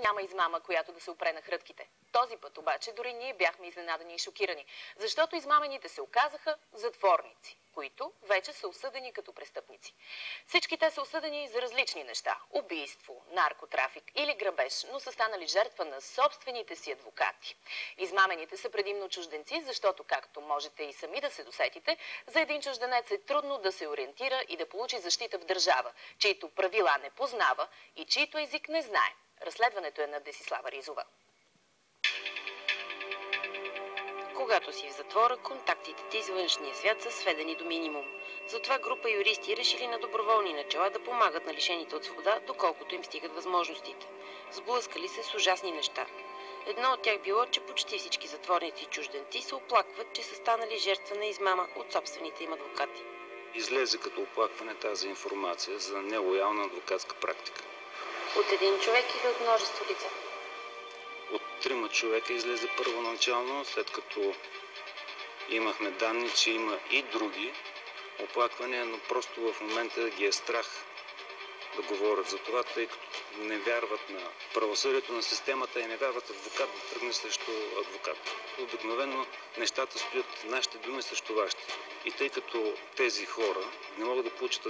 няма измама, която да се опре на хрътките. Този път обаче дори ние бяхме изненадани и шокирани, защото измамените се оказаха затворници, които вече са осъдени като престъпници. Всички те са осъдени за различни неща – убийство, наркотрафик или грабеж, но са станали жертва на собствените си адвокати. Измамените са предимно чужденци, защото, както можете и сами да се досетите, за един чужденец е трудно да се ориентира и да получи защита в държава, чието правила не познава и чието език не знае. Разследването е на Десислава Ризова. Когато си в затвора, контактите ти с външния свят са сведени до минимум. Затова група юристи решили на доброволни начала да помагат на лишените от свобода, доколкото им стигат възможностите. Сблъскали се с ужасни неща. Едно от тях било, че почти всички затворници и чужденци се оплакват, че са станали жертва на измама от собствените им адвокати. Излезе като оплакване тази информация за нелоялна адвокатска практика. От един човек или от множество лица? От 3 човека излезе първоначално, след като имахме данни, че има и други оплаквания, но просто в момента ги е страх да говорят за това, тъй като не вярват на правосъдието на системата и не вярват адвокат да тръгне срещу адвокат. Обикновено нещата стоят нашите думи срещу вашите. И тъй като тези хора не могат да получат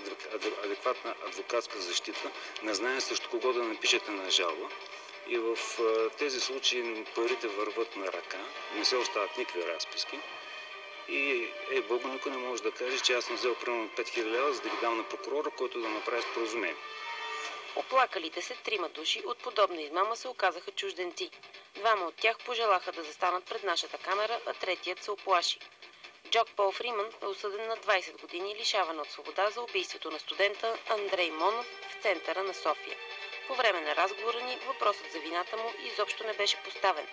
адекватна адвокатска защита, не знаят срещу кого да напишете на жалба, и в тези случаи парите върват на ръка, не се остават никакви разписки. И Богу никой не може да каже, че аз съм взел примерно 5000 лева, за да ги дам на прокурора, който да направи споразумение. Оплакалите се 3 души от подобна измама се оказаха чужденци. 2 от тях пожелаха да застанат пред нашата камера, а третият се оплаши. Джок Пол Фриман е осъден на 20 години лишаване от свобода за убийството на студента Андрей Монов в центъра на София. По време на разговора ни въпросът за вината му изобщо не беше поставен.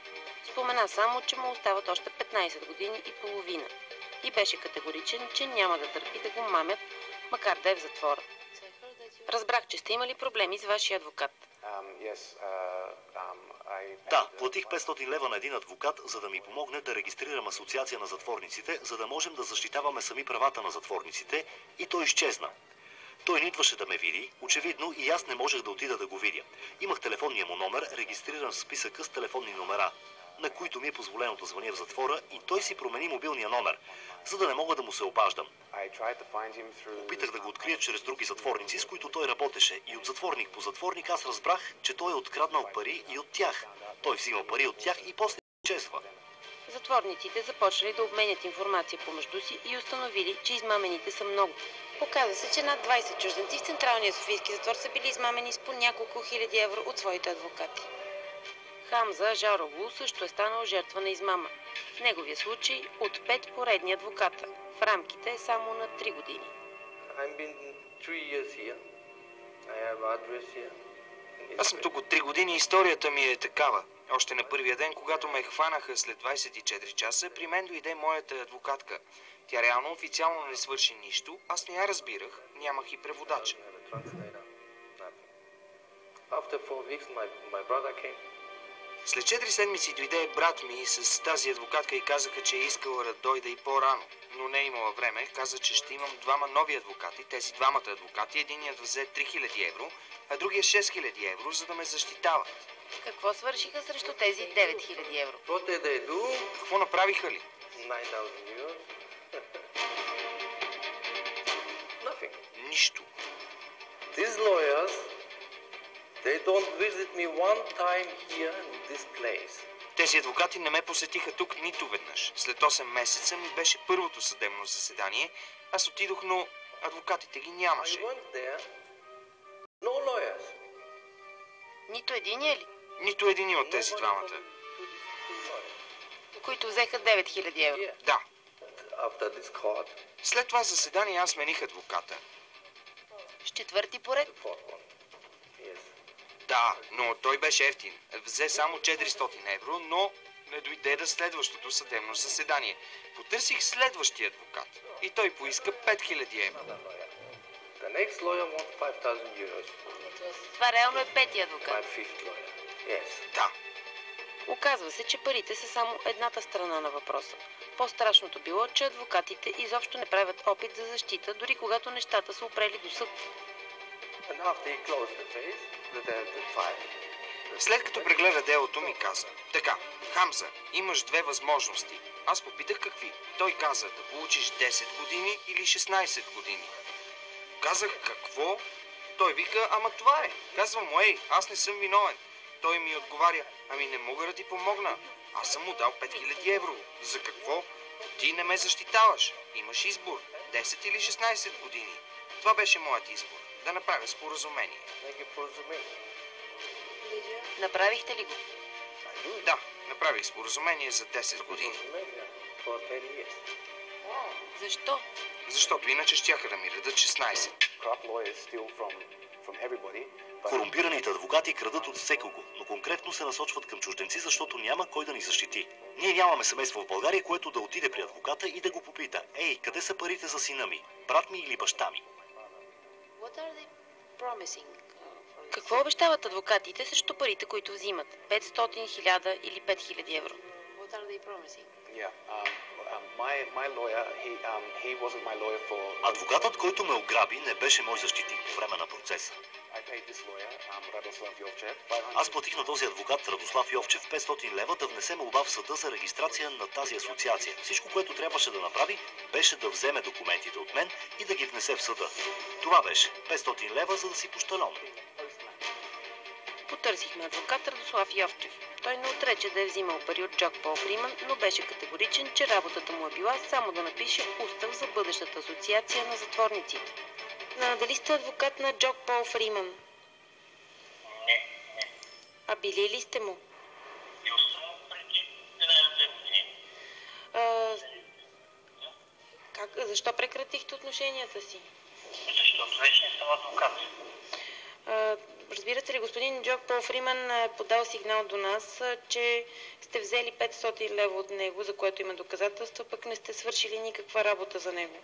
Спомена само, че му остават още 15 години и половина. И беше категоричен, че няма да търпи да го мамят, макар да е в затвора. Разбрах, че сте имали проблеми с вашия адвокат. Да, платих 500 лева на един адвокат, за да ми помогне да регистрирам асоциация на затворниците, за да можем да защитаваме сами правата на затворниците, и той изчезна. Той не идваше да ме види, очевидно и аз не можех да отида да го видя. Имах телефонния му номер, регистриран в списъка с телефонни номера, на които ми е позволено да звъня в затвора, и той си промени мобилния номер, за да не мога да му се обаждам. Опитах да го открия чрез други затворници, с които той работеше, и от затворник по затворник аз разбрах, че той е откраднал пари и от тях. Той взимал пари от тях и после изчезва. Затворниците започнали да обменят информация помежду си и установили, че измамените са много. Оказва се, че над 20 чужденци в Централния софийски затвор са били измамени с по няколко хиляди евро от своите адвокати. Хамза Жароглу също е станал жертва на измама. В неговия случай от 5 поредни адвоката, в рамките само на 3 години. Аз съм тук от 3 години и историята ми е такава. Още на първия ден, когато ме хванаха след 24 часа, при мен дойде моята адвокатка. Тя реално официално не свърши нищо, аз не я разбирах, нямах и преводач. След 4 седмици дойде брат ми с тази адвокатка и казаха, че е искала да дойде и по-рано, но не е имала време. Каза, че ще имам 2 нови адвокати. Тези 2 адвокати, единият взе 3000 евро, а другия 6000 евро, за да ме защитават. Какво свършиха срещу тези 9000 евро? Какво направиха ли? Нищо. Тези адвокати не ме посетиха тук нито веднъж. След 8 месеца ми беше първото съдебно заседание. Аз отидох, но адвокатите ги нямаше. Нито единия ли? Нито един от тези 2. Които взеха 9000 евро. Да. След това заседание аз смених адвоката. С 4-ти поред? Да, но той беше ефтин. Взе само 400 евро, но не дойде до следващото съдебно заседание. Потърсих следващия адвокат и той поиска 5000 евро. Това реално е 5-ти адвокат. Да. Оказва се, че парите са само едната страна на въпроса. По-страшното било, че адвокатите изобщо не правят опит за защита, дори когато нещата са опрели до съд. След като прегледа делото ми каза: така, Хамза, имаш две възможности. Аз попитах какви. Той каза да получиш 10 години или 16 години. Казах какво? Той вика: ама това е. Казвам му: ей, аз не съм виновен. Той ми отговаря: ами не мога да ти помогна. Аз съм му дал 5000 евро. За какво? Ти не ме защитаваш. Имаш избор. 10 или 16 години. Това беше моят избор. Да направя споразумение. Направихте ли го? Да, направих споразумение за 10 години. Защо? Защото иначе щяха да ми редат 16. Корумпираните адвокати крадат от всекого, но конкретно се насочват към чужденци, защото няма кой да ни защити. Ние нямаме семейство в България, което да отиде при адвоката и да го попита: ей, къде са парите за сина ми, брат ми или баща ми? Какво обещават адвокатите срещу парите, които взимат? 500, 1000 или 5000 евро? Адвокатът, който ме ограби, не беше мой защитник по време на процеса. Аз платих на този адвокат Радослав Йовчев 500 лева да внесе молба в съда за регистрация на тази асоциация. Всичко, което трябваше да направи, беше да вземе документите от мен и да ги внесе в съда. Това беше 500 лева, за да си пощальон. Потърсихме адвокат Радослав Йовчев. Той не отрече да е взимал пари от Джок Пол Фриман, но беше категоричен, че работата му е била само да напише устав за бъдещата асоциация на затворниците. Дали сте адвокат на Джок Пол Фриман? Не. А били ли сте му? Бил съм преди 1-2 години. Защо прекратихте отношенията си? Защото вече не съм адвокат. Разбирате ли, господин Джок Пол Фриман е подал сигнал до нас, че сте взели 500 лева от него, за което има доказателства, пък не сте свършили никаква работа за него.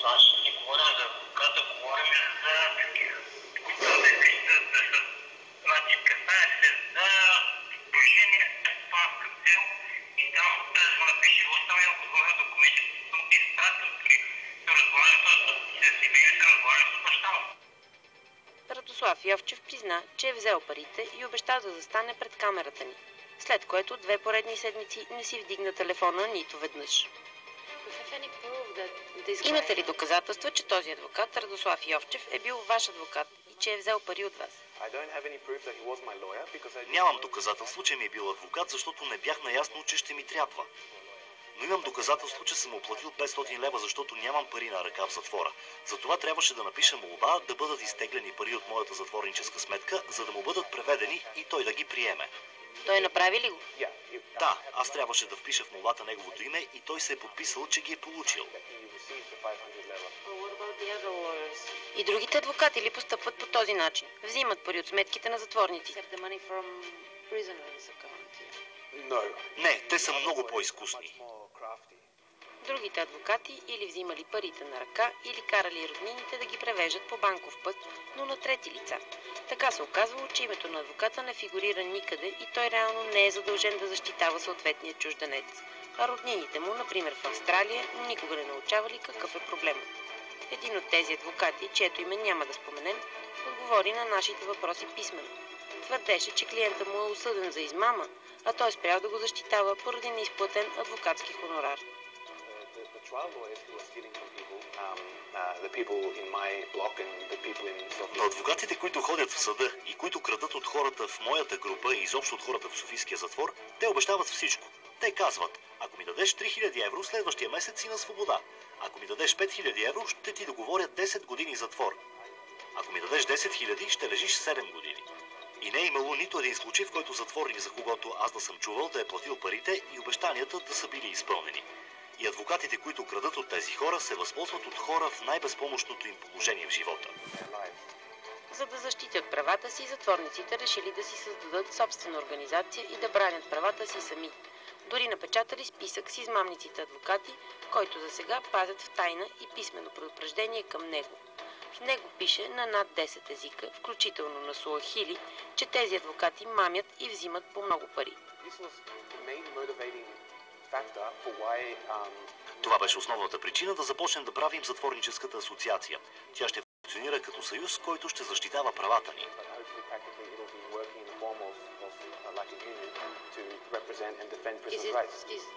Аз ще ти говорим за адвокат, да говорим за такива, които да са, значи, касае се за дружение стопанска цел и там да напише устава и отговоря документи, които съм ти изпратил при разговарянето с семейни, се разговаря с баща му. Радослав Йовчев призна, че е взел парите и обеща да застане пред камерата ни, след което 2 поредни седмици не си вдигна телефона нито веднъж. Имате ли доказателства, че този адвокат, Радослав Йовчев, е бил ваш адвокат и че е взел пари от вас? Нямам доказателство, че ми е бил адвокат, защото не бях наясно, че ще ми трябва. Но имам доказателство, че съм оплатил 500 лева, защото нямам пари на ръка в затвора. Затова трябваше да напиша молба да бъдат изтеглени пари от моята затворническа сметка, за да му бъдат преведени и той да ги приеме. Той направи ли го? Да, аз трябваше да впиша в молбата неговото име и той се е подписал, че ги е получил. И другите адвокати ли постъпват по този начин? Взимат пари от сметките на затворниците? Не, те са много по-изкусни. Другите адвокати или взимали парите на ръка, или карали роднините да ги превеждат по банков път, но на трети лица. Така се оказвало, че името на адвоката не фигурира никъде и той реално не е задължен да защитава съответния чужденец. А роднините му, например в Австралия, никога не научавали какъв е проблемът. Един от тези адвокати, чието име няма да споменем, отговори на нашите въпроси писмено. Твърдеше, че клиента му е осъден за измама, а той спрял да го защитава поради неизплатен адвокатски хонорар. Но адвокатите, които ходят в съда и които крадат от хората в моята група и изобщо от хората в Софийския затвор, те обещават всичко. Те казват: ако ми дадеш 3000 евро, следващия месец си на свобода. Ако ми дадеш 5000 евро, ще ти договоря 10 години затвор. Ако ми дадеш 10 000, ще лежиш 7 години. И не е имало нито един случай, в който затворник, за когото аз да съм чувал, да е платил парите и обещанията да са били изпълнени. И адвокатите, които крадат от тези хора, се възползват от хора в най-безпомощното им положение в живота. За да защитят правата си, затворниците решили да си създадат собствена организация и да бранят правата си сами. Дори напечатали списък с измамниците адвокати, който за сега пазят в тайна и писмено предупреждение към него. В него пише на над 10 езика, включително на суахили, че тези адвокати мамят и взимат по много пари. Това беше основната причина да започнем да правим затворническата асоциация. Тя ще функционира като съюз, който ще защитава правата ни.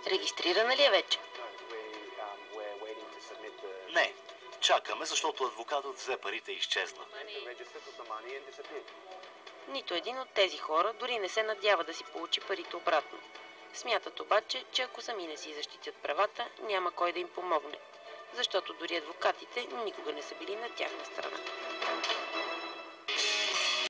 Регистрирана ли е вече? Не, чакаме, защото адвокатът взе парите и изчезна. Нито един от тези хора дори не се надява да си получи парите обратно. Смятат обаче, че ако сами не си защитят правата, няма кой да им помогне, защото дори адвокатите никога не са били на тяхна страна.